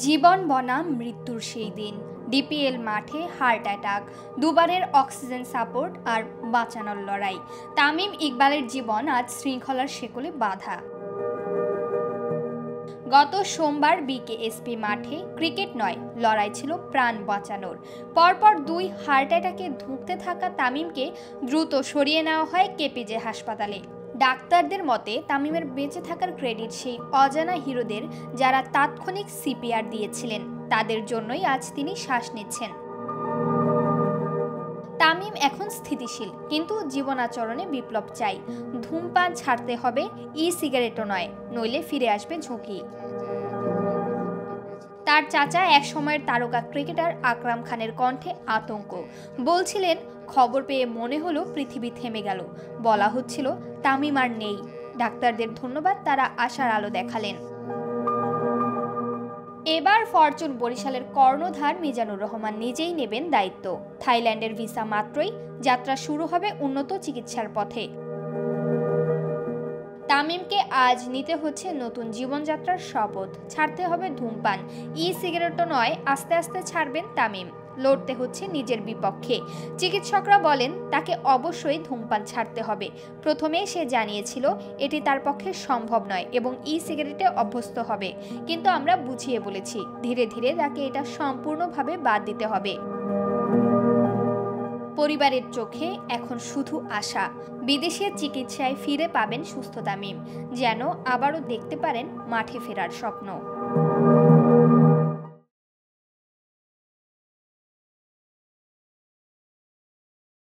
জীবন বনাম মৃত্যুর সেই দিন। ডিপিএল মাঠে হার্ট অ্যাটাক, দুবারের অক্সিজেন সাপোর্ট আর বাঁচানোর লড়াই। তামিম ইকবালের জীবন আজ শৃঙ্খলার শেকলে বাঁধা। গত সোমবার বিকেএসপি মাঠে ক্রিকেট নয়, লড়াই ছিল প্রাণ বাঁচানোর। পরপর দুই হার্ট অ্যাটাকে ধুঁকতে থাকা তামিমকে দ্রুত সরিয়ে নেওয়া হয় কেপিজে হাসপাতালে। ডাক্তারদের মতে তামিমের বেঁচে থাকার ক্রেডিট সেই অজানা হিরোদের যারা তাৎক্ষণিক সিপিআর দিয়েছিলেন। তাদের জন্যই আজ তিনি শ্বাস নিচ্ছেন। তামিম এখন স্থিতিশীল, কিন্তু জীবনাচরণে বিপ্লব চাই। ধূমপান ছাড়তে হবে, সিগারেটও নয়, নইলে ফিরে আসবে ঝুঁকি। তার চাচা এক সময়ের তারকা ক্রিকেটার আকরাম খানের কণ্ঠে আতঙ্ক। বলছিলেন, খবর পেয়ে মনে হলো পৃথিবী থেমে গেল। বলা হচ্ছিল তামিম আর নেই। ডাক্তারদের ধন্যবাদ, তারা আশার আলো দেখালেন। এবার ফরচুন বরিশালের কর্ণধার মিজানুর রহমান নিজেই নেবেন দায়িত্ব। থাইল্যান্ডের ভিসা মাত্রই যাত্রা শুরু হবে উন্নত চিকিৎসার পথে। তামিমকে আজ নিতে হচ্ছে নতুন জীবনযাত্রার শপথ। ছাড়তে হবে ধূমপান, সিগারেটও নয়, আস্তে আস্তে ছাড়বেন তামিম। লড়তে হচ্ছে নিজের বিপক্ষে। চিকিৎসকরা বলেন তাকে অবশ্যই ধূমপান ছাড়তে হবে। প্রথমে সে জানিয়েছিল এটি তার পক্ষে সম্ভব নয় এবং সিগারেটে অভ্যস্ত হবে, কিন্তু আমরা বুঝিয়ে বলেছি ধীরে ধীরে তাকে এটা সম্পূর্ণভাবে বাদ দিতে হবে। পরিবারের চোখে এখন শুধু আশা। বিদেশে চিকিৎসায় ফিরে পাবেন সুস্থ তামিম, যেন আবারও দেখতে পারেন মাঠে ফেরার স্বপ্ন।